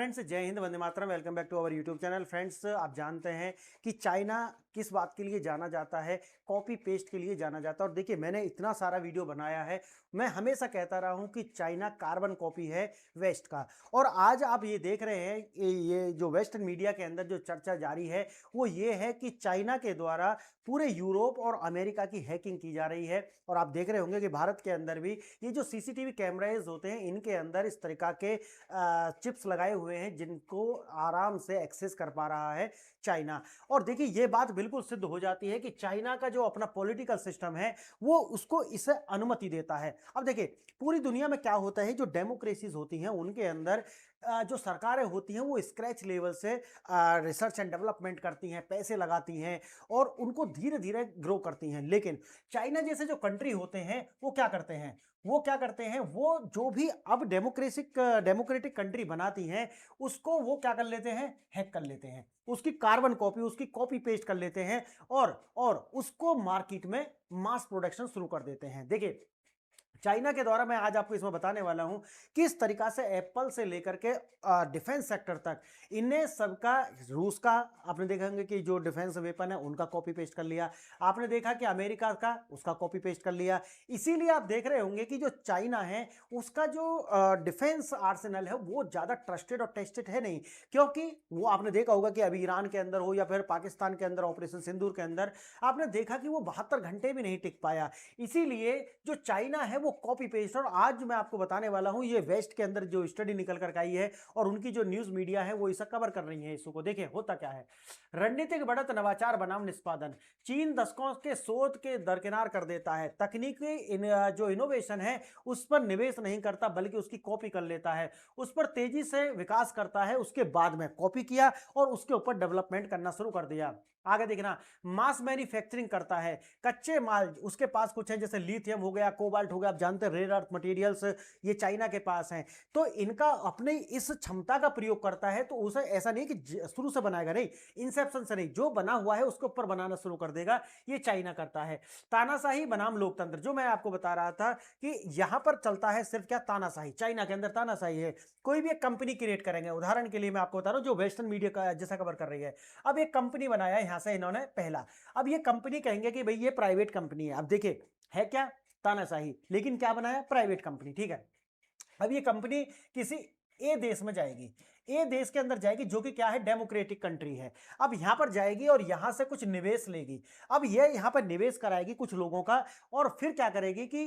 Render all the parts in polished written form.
Friends, जय हिंद, वंदे मातरम। Welcome back to our YouTube channel. Friends, आप जानते हैं कि चाइना किस बात के लिए जाना जाता है? कॉपी पेस्ट के लिए जाना जाता है। और देखिए, मैंने इतना सारा वीडियो बनाया है, मैं हमेशा कहता रहा हूं कि चाइना कार्बन कॉपी है वेस्ट का। और आज आप ये देख रहे हैं कि ये जो वेस्टर्न मीडिया के अंदर जो चर्चा जारी है वो ये है कि चाइना के द्वारा पूरे यूरोप और अमेरिका की हैकिंग की जा रही है। और आप देख रहे होंगे कि भारत के अंदर भी ये जो सीसीटीवी कैमराज होते हैं इनके अंदर इस तरीका के चिप्स लगाए हुए हैं जिनको आराम से एक्सेस कर पा रहा है चाइना। और देखिए, ये बात बिल्कुल सिद्ध हो जाती है कि चाइना का जो अपना पॉलिटिकल सिस्टम है वो उसको इसे अनुमति देता है। अब देखिए, पूरी दुनिया में क्या होता है, जो डेमोक्रेसीज होती हैं उनके अंदर जो सरकारें होती हैं वो स्क्रैच लेवल से रिसर्च एंड डेवलपमेंट करती हैं, पैसे लगाती हैं और उनको धीरे धीरे ग्रो करती हैं। लेकिन चाइना जैसे जो कंट्री होते हैं वो क्या करते हैं, वो जो भी अब डेमोक्रेटिक कंट्री बनाती हैं उसको वो क्या कर लेते हैं, हैक कर लेते हैं, उसकी कार्बन कॉपी, उसकी कॉपी पेस्ट कर लेते हैं और उसको मार्केट में मास प्रोडक्शन शुरू कर देते हैं। देखिए, चाइना के द्वारा मैं आज आपको इसमें बताने वाला हूं किस तरीका से एप्पल से लेकर के डिफेंस सेक्टर तक इन्हें सबका, रूस का आपने देखा होंगे कि जो डिफेंस वेपन है उनका कॉपी पेस्ट कर लिया, आपने देखा कि अमेरिका का उसका कॉपी पेस्ट कर लिया। इसीलिए आप देख रहे होंगे कि जो चाइना है उसका जो डिफेंस आर्सेनल है वो ज़्यादा ट्रस्टेड और टेस्टेड है नहीं, क्योंकि वो आपने देखा होगा कि अभी ईरान के अंदर हो या फिर पाकिस्तान के अंदर ऑपरेशन सिंदूर के अंदर आपने देखा कि वो 72 घंटे भी नहीं टिक पाया। इसीलिए जो चाइना है वो कॉपी पेस्ट। और आज मैं आपको बताने वाला हूं ये वेस्ट के अंदर जो स्टडी निकल कर आई है और उनकी जो न्यूज मीडिया है वो इसे कवर कर रही है इशू को। देखिए होता क्या है, रणनीतिक बढ़त, नवाचार बनाम निष्पादन। चीन दशकों के शोध के दरकिनार कर देता है, तकनीकी जो इनोवेशन है उस पर निवेश नहीं करता बल्कि उसकी कॉपी कर लेता है, उस पर तेजी से विकास करता है, उसके बाद में कॉपी किया और उसके ऊपर डेवलपमेंट करना शुरू कर दिया। आगे देखना, मास मैन्युफैक्चरिंग करता है, कच्चे माल उसके पास कुछ है जैसे लिथियम हो गया, कोबाल्ट हो गया, आप जानते हैं रेयर अर्थ मटेरियल्स ये चाइना के पास हैं, तो इनका अपने इस क्षमता का प्रयोग करता है। तो उसे ऐसा नहीं कि शुरू से बनाएगा, नहीं, इंसेप्शन से नहीं, जो बना हुआ है उसके ऊपर बनाना शुरू कर देगा, ये चाइना करता है। तानाशाही बनाम लोकतंत्र, जो मैं आपको बता रहा था कि यहां पर चलता है सिर्फ क्या, तानाशाही। चाइना के अंदर तानाशाही है। कोई भी एक कंपनी क्रिएट करेंगे, उदाहरण के लिए मैं आपको बता रहा हूं जो वेस्टर्न मीडिया का जैसा कवर कर रही है, अब एक कंपनी बनाया यहां से इन्होंने पहला, अब ये कंपनी कहेंगे कि भाई ये प्राइवेट कंपनी है। अब देखिए, है क्या, तानाशाही, लेकिन क्या बनाया, प्राइवेट कंपनी, ठीक है। अब ये कंपनी किसी ए देश में जाएगी, ए देश के अंदर जाएगी जो कि क्या है, डेमोक्रेटिक कंट्री है। अब यहां पर जाएगी और यहां से कुछ निवेश लेगी, अब ये यहां पर निवेश कराएगी कुछ लोगों का, और फिर क्या करेगी कि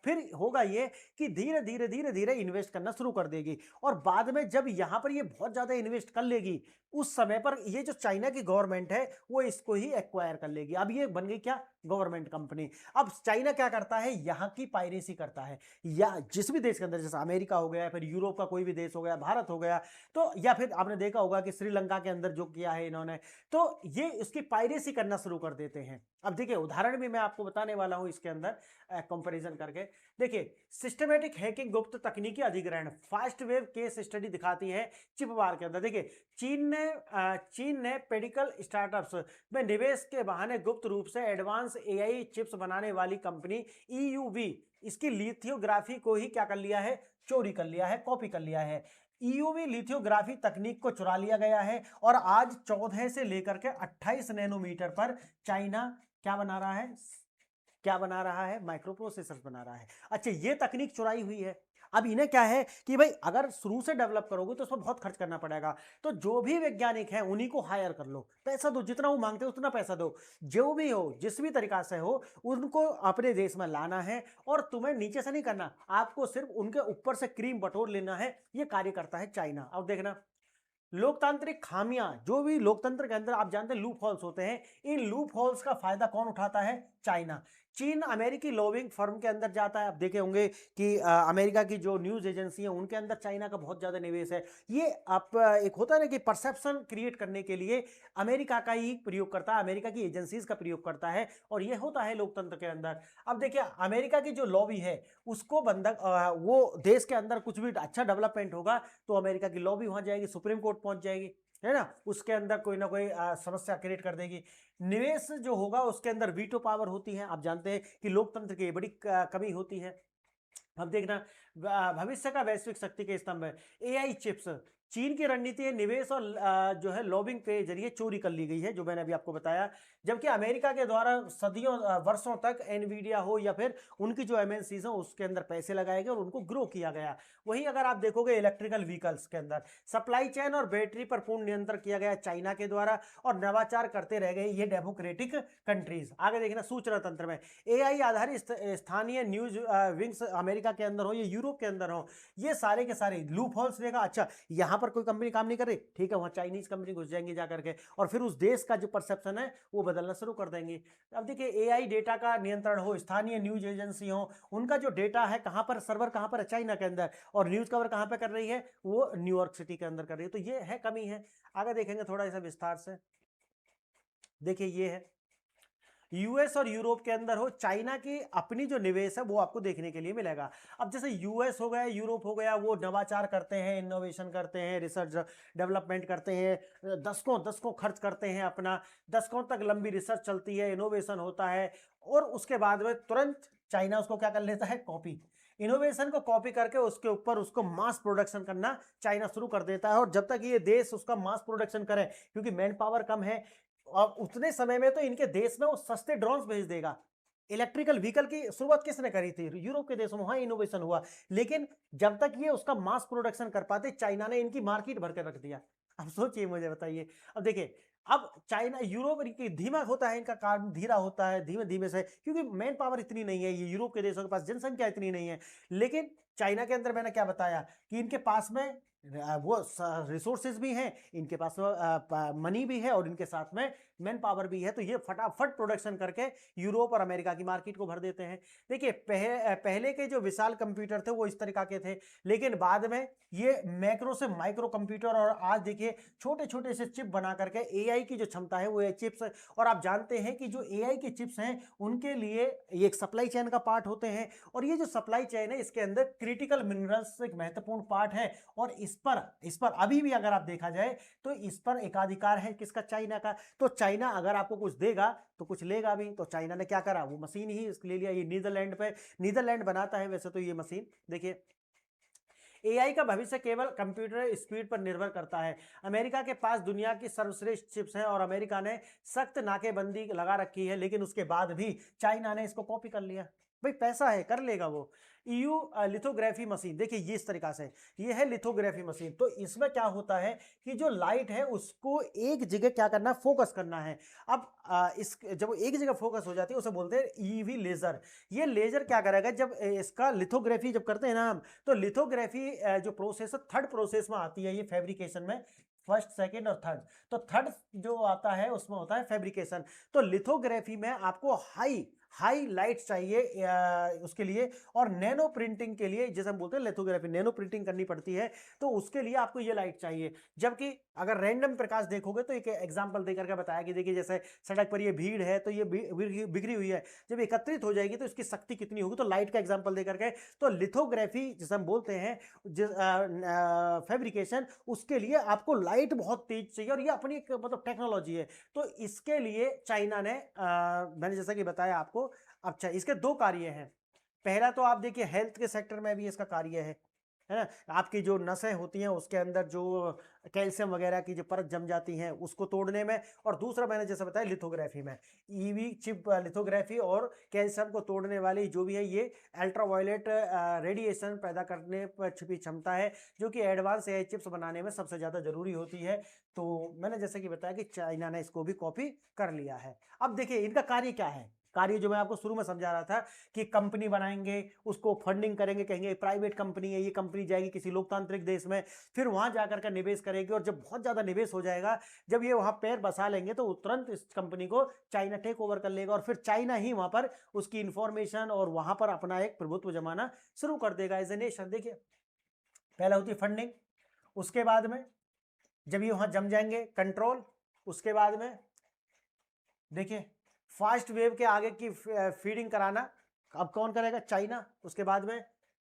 फिर होगा ये कि धीरे धीरे धीरे धीरे इन्वेस्ट करना शुरू कर देगी। और बाद में जब यहां पर ये बहुत ज्यादा इन्वेस्ट कर लेगी उस समय पर ये जो चाइना की गवर्नमेंट है वो इसको ही एक्वायर कर लेगी। अब ये बन गई क्या, गवर्नमेंट कंपनी। अब चाइना क्या करता है, यहां की पायरेसी करता है, या जिस भी देश के अंदर, जैसे अमेरिका हो गया, फिर यूरोप का कोई भी देश हो गया, भारत हो गया, तो या फिर आपने देखा होगा कि श्रीलंका के अंदर जो किया है इन्होंने, तो ये उसकी पायरेसी करना शुरू कर देते हैं। अब देखिए, उदाहरण भी मैं आपको बताने वाला हूं इसके अंदर कंपैरिजन करके। देखिए, सिस्टमेटिक हैकिंग, गुप्त तकनीकी अधिग्रहण, फास्ट वेव केस स्टडी दिखाती है चिप वार के अंदर। देखिए, चीन ने पेडिकल स्टार्टअप्स में निवेश के बहाने गुप्त रूप से एडवांस एआई चिप्स बनाने वाली कंपनी ईयूवी, इसकी लिथियोग्राफी को ही क्या कर लिया है, चोरी कर लिया है, कॉपी कर लिया है। ईयूवी लिथियोग्राफी तकनीक को चुरा लिया गया है और आज 14 से लेकर के 28 नैनोमीटर पर चाइना क्या बना रहा है, माइक्रो प्रोसेसर्स बना रहा है। अच्छा, ये तकनीक चुराई हुई है। अब इन्हें क्या है कि भाई अगर शुरू से डेवलप करोगे तो उसमें बहुत खर्च करना पड़ेगा, तो जो भी वैज्ञानिक हैं उन्हीं को हायर कर लो, पैसा दो, जितना वो मांगते हो उतना पैसा दो, जो भी हो, जिस भी तरीका से हो, उनको अपने देश में लाना है और तुम्हें नीचे से नहीं करना, आपको सिर्फ उनके ऊपर से क्रीम बटोर लेना है। ये कार्य करता है चाइना। अब देखना, लोकतांत्रिक खामियां, जो भी लोकतंत्र के अंदर आप जानते हैं लूप होल्स होते हैं, इन लूप होल्स का फायदा कौन उठाता है, चाइना। चीन अमेरिकी लॉबिंग फर्म के अंदर जाता है। आप देखे होंगे कि अमेरिका की जो न्यूज एजेंसी है उनके अंदर चाइना का बहुत ज्यादा निवेश है। ये आप एक होता है ना कि परसेप्शन क्रिएट करने के लिए अमेरिका का ही प्रयोग करता है, अमेरिका की एजेंसीज का प्रयोग करता है, और ये होता है लोकतंत्र के अंदर। अब देखिए, अमेरिका की जो लॉबी है उसको बंधक, वो देश के अंदर कुछ भी अच्छा डेवलपमेंट होगा तो अमेरिका की लॉबी वहां जाएगी, सुप्रीम कोर्ट पहुंच जाएगी, है ना, उसके अंदर कोई ना कोई समस्या क्रिएट कर देगी। निवेश जो होगा उसके अंदर वीटो पावर होती है। आप जानते हैं कि लोकतंत्र की बड़ी कमी होती है। अब देखना, भविष्य का वैश्विक शक्ति के स्तंभ है, एआई चिप्स। चीन की रणनीति है निवेश और जो है लॉबिंग के जरिए चोरी कर ली गई है, जो मैंने अभी आपको बताया। जबकि अमेरिका के द्वारा सदियों वर्षों तक एनवीडिया हो या फिर उनकी जो एमएनसीज हो उसके अंदर पैसे लगाए गए और उनको ग्रो किया गया। वहीं अगर आप देखोगे इलेक्ट्रिकल व्हीकल्स के अंदर सप्लाई चेन और बैटरी पर पूर्ण नियंत्रण किया गया चाइना के द्वारा और नवाचार करते रह गए ये डेमोक्रेटिक कंट्रीज। आगे देखना सूचना तंत्र में एआई आधारित स्थानीय न्यूज विंग्स अमेरिका के अंदर हो या यूरोप के अंदर हो, ये सारे के सारे लूप होल्स देखा। अच्छा, यहां पर कोई कंपनी काम नहीं कर रही, ठीक है, वहां चाइनीज कंपनी घुस जाएंगी जाकर के और फिर उस देश का जो परसेप्शन है वो बदलना शुरू कर देंगे। अब देखिए एआई डेटा का नियंत्रण हो, स्थानीय न्यूज एजेंसी हो, उनका जो डेटा है कहां पर, सर्वर कहां पर है, चाइना के अंदर, और न्यूज कवर कहां पर कर रही है, वो न्यूयॉर्क सिटी के अंदर कर रही है। तो ये है कमी है। आगे देखेंगे थोड़ा सा विस्तार से। देखिए ये है यूएस और यूरोप के अंदर हो, चाइना की अपनी जो निवेश है वो आपको देखने के लिए मिलेगा। अब जैसे यूएस हो गया, यूरोप हो गया, वो नवाचार करते हैं, इनोवेशन करते हैं, रिसर्च डेवलपमेंट करते हैं, दशकों दशकों खर्च करते हैं अपना, दशकों तक लंबी रिसर्च चलती है, इनोवेशन होता है और उसके बाद में तुरंत चाइना उसको क्या कर लेता है, कॉपी। इनोवेशन को कॉपी करके उसके ऊपर उसको मास प्रोडक्शन करना चाइना शुरू कर देता है। और जब तक ये देश उसका मास प्रोडक्शन करे, क्योंकि मैन पावर कम है, और उतने समय में तो इनके देश में वो सस्ते ड्रोन्स भेज देगा। इलेक्ट्रिकल व्हीकल की शुरुआत किसने करी थी, यूरोप के देशों में, वहां इनोवेशन हुआ। लेकिन जब तक ये उसका मास प्रोडक्शन कर पाते, चाइना ने इनकी मार्केट भर के रख दिया। अब सोचिए, मुझे बताइए। अब देखिए, अब चाइना, यूरोप धीमा होता है, इनका काम धीरा होता है, धीमे धीमे से, क्योंकि मैन पावर इतनी नहीं है, ये यूरोप के देशों के पास जनसंख्या इतनी नहीं है। लेकिन चाइना के अंदर मैंने क्या बताया कि इनके पास में वो रिसोर्सेज भी हैं, इनके पास मनी भी है और इनके साथ में मैन पावर भी है। तो ये फटाफट प्रोडक्शन करके यूरोप और अमेरिका की मार्केट को भर देते हैं। देखिए पहले के जो विशाल कंप्यूटर थे वो इस तरीका के थे, लेकिन बाद में ये मैक्रो से माइक्रो कंप्यूटर, और आज देखिए छोटे छोटे से चिप बना करके एआई की जो क्षमता है वो चिप्स। और आप जानते हैं कि जो एआई के चिप्स हैं उनके लिए ये एक सप्लाई चेन का पार्ट होते हैं, और ये जो सप्लाई चेन है इसके अंदर क्रिटिकल मिनरल्स एक महत्वपूर्ण पार्ट है। और इस पर अभी भी अगर आप देखा जाए तो इस पर एकाधिकार है किसका, चाइना का। तो चाइना अगर आपको कुछ देगा तो कुछ लेगा भी। तो चाइना ने क्या करा, वो मशीन ही इसके ले लिया। ये नीदरलैंड बनाता है वैसे तो ये मशीन। देखिए एआई का भविष्य केवल कंप्यूटर स्पीड पर निर्भर करता है। अमेरिका के पास दुनिया की सर्वश्रेष्ठ चिप्स हैं और अमेरिका ने सख्त नाकेबंदी लगा रखी है, लेकिन उसके बाद भी चाइना ने इसको कॉपी कर लिया। भाई पैसा है, कर लेगा वो। ईयू लिथोग्राफी मशीन, देखिए ये इस तरीका से, ये है लिथोग्राफी मशीन। तो इसमें क्या होता है कि जो लाइट है उसको एक जगह क्या करना है, फोकस करना है। अब इस जब एक जगह फोकस हो जाती है उसे बोलते हैं ईवी लेजर। ये लेजर क्या करेगा, जब इसका लिथोग्राफी जब करते हैं ना हम, तो लिथोग्राफी जो प्रोसेस है थर्ड प्रोसेस में आती है ये फैब्रिकेशन में, फर्स्ट सेकेंड और थर्ड। तो थर्ड जो आता है उसमें होता है फैब्रिकेशन। तो लिथोग्राफी में आपको हाई लाइट चाहिए उसके लिए, और नैनो प्रिंटिंग के लिए, जैसे हम बोलते हैं लिथोग्राफी नैनो प्रिंटिंग करनी पड़ती है, तो उसके लिए आपको ये लाइट चाहिए। जबकि अगर रैंडम प्रकाश देखोगे तो एक एग्जांपल देकर के बताया कि देखिए जैसे सड़क पर ये भीड़ है तो ये बिखरी हुई है, जब एकत्रित हो जाएगी तो इसकी शक्ति कितनी होगी, तो लाइट का एग्जाम्पल देकर के। तो लिथोग्राफी जिसे हम बोलते हैं फैब्रिकेशन, उसके लिए आपको लाइट बहुत तेज चाहिए, और ये अपनी एक मतलब टेक्नोलॉजी है। तो इसके लिए चाइना ने मैंने जैसा कि बताया आपको। अच्छा, इसके दो कार्य हैं। पहला तो आप देखिए हेल्थ के सेक्टर में भी इसका कार्य है ना। आपकी जो नसें होती हैं उसके अंदर जो कैल्शियम वगैरह की जो परत जम जाती हैं उसको तोड़ने में, और दूसरा मैंने जैसे बताया लिथोग्राफी में, ईवी चिप लिथोग्राफी, और कैल्शियम को तोड़ने वाली जो भी है ये अल्ट्रावायलेट रेडिएशन पैदा करने पर छिपी क्षमता है, जो कि एडवांस एआई चिप्स बनाने में सबसे ज़्यादा जरूरी होती है। तो मैंने जैसे कि बताया कि चाइना ने इसको भी कॉपी कर लिया है। अब देखिए इनका कार्य क्या है, कार्य जो मैं आपको शुरू में समझा रहा था कि कंपनी बनाएंगे, उसको फंडिंग करेंगे, कहेंगे प्राइवेट कंपनी है, ये कंपनी जाएगी किसी लोकतांत्रिक देश में, फिर वहां जाकर के निवेश करेगी, और जब बहुत ज्यादा निवेश हो जाएगा, जब ये वहां पैर बसा लेंगे तो तुरंत इस कंपनी को चाइना टेक ओवर कर लेगा, और फिर चाइना ही वहां पर उसकी इंफॉर्मेशन और वहां पर अपना एक प्रभुत्व जमाना शुरू कर देगा एज ए नेशन। देखिए पहला होती है फंडिंग, उसके बाद में जब ये वहां जम जाएंगे कंट्रोल, उसके बाद में देखिए फास्ट वेव के आगे की फीडिंग कराना, अब कौन करेगा, चाइना। उसके बाद में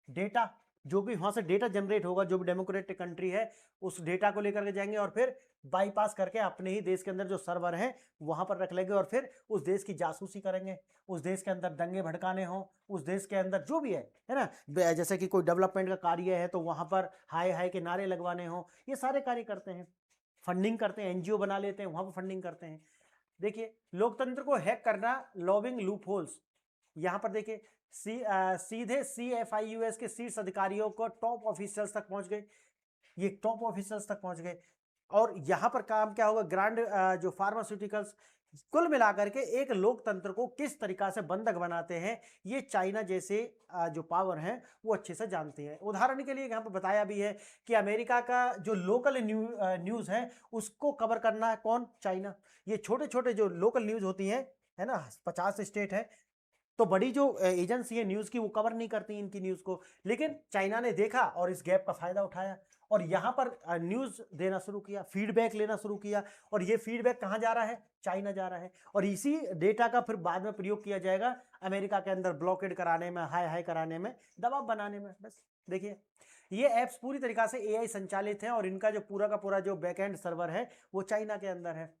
डेटा, जो भी वहाँ से डेटा जनरेट होगा, जो भी डेमोक्रेटिक कंट्री है उस डेटा को लेकर के जाएंगे और फिर बाईपास करके अपने ही देश के अंदर जो सर्वर है वहाँ पर रख लेंगे और फिर उस देश की जासूसी करेंगे, उस देश के अंदर दंगे भड़काने हों, उस देश के अंदर जो भी है ना, जैसे कि कोई डेवलपमेंट का कार्य है तो वहाँ पर हाय हाय के नारे लगवाने हों, ये सारे कार्य करते हैं। फंडिंग करते हैं, एनजीओ बना लेते हैं, वहाँ पर फंडिंग करते हैं। देखिए लोकतंत्र को हैक करना, लॉबिंग लूपहोल्स, यहाँ पर देखिए सीधे CFIUS के शीर्ष अधिकारियों को टॉप ऑफिशियल्स तक पहुंच गए, ये टॉप ऑफिशियल्स तक पहुंच गए। और यहाँ पर काम क्या होगा, ग्रांड जो फार्मास्यूटिकल्स, कुल मिलाकर के एक लोकतंत्र को किस तरीका से बंधक बनाते हैं, ये चाइना जैसे जो पावर हैं वो अच्छे से जानते हैं। उदाहरण के लिए यहाँ पर बताया भी है कि अमेरिका का जो लोकल न्यूज़ है उसको कवर करना है कौन, चाइना। ये छोटे छोटे जो लोकल न्यूज़ होती हैं, है ना, 50 स्टेट है, तो बड़ी जो एजेंसी है न्यूज़ की वो कवर नहीं करती इनकी न्यूज़ को, लेकिन चाइना ने देखा और इस गैप का फ़ायदा उठाया और यहाँ पर न्यूज़ देना शुरू किया, फीडबैक लेना शुरू किया, और ये फीडबैक कहाँ जा रहा है, चाइना जा रहा है, और इसी डेटा का फिर बाद में प्रयोग किया जाएगा अमेरिका के अंदर ब्लॉकेड कराने में, हाई हाई कराने में, दबाव बनाने में। बस देखिए ये ऐप्स पूरी तरीका से AI संचालित हैं और इनका जो पूरा का पूरा जो बैकएंड सर्वर है वो चाइना के अंदर है।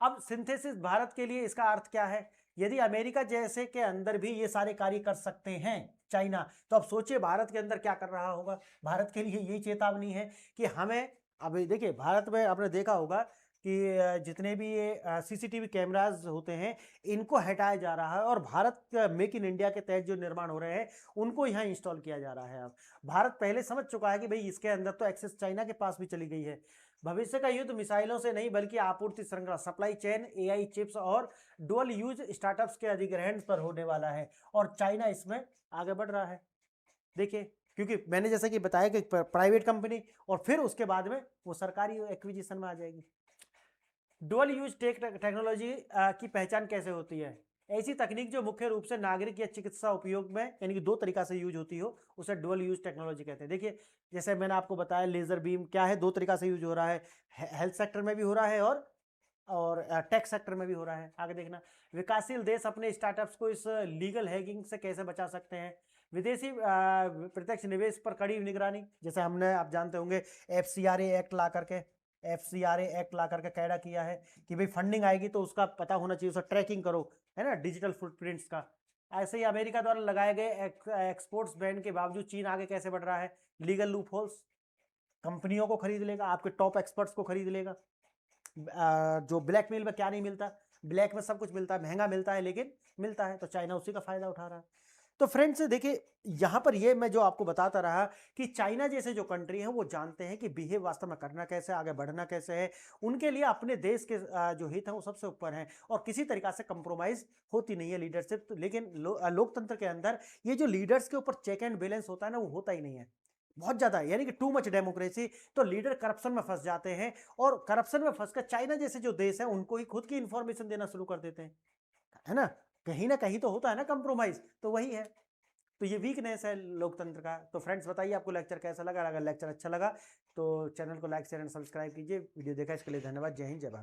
अब सिंथेसिस भारत के लिए इसका अर्थ क्या है, यदि अमेरिका जैसे के अंदर भी ये सारे कार्य कर सकते हैं चाइना, तो अब सोचिए भारत के अंदर क्या कर रहा होगा। भारत के लिए यही चेतावनी है कि हमें, अभी देखिए भारत में आपने देखा होगा कि जितने भी ये CCTV कैमराज होते हैं इनको हटाया जा रहा है और भारत मेक इन इंडिया के तहत जो निर्माण हो रहे हैं उनको यहाँ इंस्टॉल किया जा रहा है। अब भारत पहले समझ चुका है कि भाई इसके अंदर तो एक्सेस चाइना के पास भी चली गई है। भविष्य का युद्ध मिसाइलों से नहीं बल्कि आपूर्ति श्रृंखला, सप्लाई चेन, AI चिप्स और डुअल यूज स्टार्टअप्स के अधिग्रहण पर होने वाला है और चाइना इसमें आगे बढ़ रहा है। देखिए क्योंकि मैंने जैसा कि बताया कि प्राइवेट कंपनी और फिर उसके बाद में वो सरकारी एक्विजिशन में आ जाएगी। डुअल यूज टेक्नोलॉजी की पहचान कैसे होती है, ऐसी तकनीक जो मुख्य रूप से नागरिक या चिकित्सा उपयोग में यानी कि दो तरीका से यूज होती हो उसे डुअल यूज टेक्नोलॉजी कहते हैं। देखिए जैसे मैंने आपको बताया लेजर बीम क्या है, दो तरीका से यूज हो रहा है, हेल्थ सेक्टर में भी हो रहा है और टेक सेक्टर में भी हो रहा है। आगे देखना, विकासशील देश अपने स्टार्टअप्स को इस लीगल हैगिंग से कैसे बचा सकते हैं, विदेशी प्रत्यक्ष निवेश पर कड़ी निगरानी, जैसे हमने आप जानते होंगे FCRA एक्ट ला करके कैदा किया है कि भाई फंडिंग आएगी तो उसका पता होना चाहिए, उसका ट्रैकिंग करो, है ना, डिजिटल फुटप्रिंट्स का। ऐसे ही अमेरिका द्वारा लगाए गए एक्सपोर्ट्स बैन के बावजूद चीन आगे कैसे बढ़ रहा है, लीगल लूपहोल्स, कंपनियों को खरीद लेगा, आपके टॉप एक्सपर्ट्स को खरीद लेगा। जो ब्लैक मेल में क्या नहीं मिलता, ब्लैक में सब कुछ मिलता है, महंगा मिलता है लेकिन मिलता है, तो चाइना उसी का फायदा उठा रहा है। तो फ्रेंड्स देखिए यहाँ पर ये मैं जो आपको बताता रहा कि चाइना जैसे जो कंट्री है वो जानते हैं कि बिहेव वास्तव में करना कैसे है, आगे बढ़ना कैसे है, उनके लिए अपने देश के जो हित है वो सबसे ऊपर है और किसी तरीका से कंप्रोमाइज होती नहीं है लीडरशिप। लेकिन लोकतंत्र के अंदर ये जो लीडर्स के ऊपर चेक एंड बैलेंस होता है ना वो होता ही नहीं है, बहुत ज्यादा है, यानी कि टू मच डेमोक्रेसी, तो लीडर करप्शन में फंस जाते हैं और करप्शन में फंसकर चाइना जैसे जो देश है उनको ही खुद की इंफॉर्मेशन देना शुरू कर देते हैं, है ना कहीं तो होता है ना कंप्रोमाइज, तो वही है। तो ये वीकनेस है लोकतंत्र का। तो फ्रेंड्स बताइए आपको लेक्चर कैसा लगा, अगर लेक्चर अच्छा लगा तो चैनल को लाइक शेयर एंड सब्सक्राइब कीजिए। वीडियो देखा इसके लिए धन्यवाद। जय हिंद, जय भारत।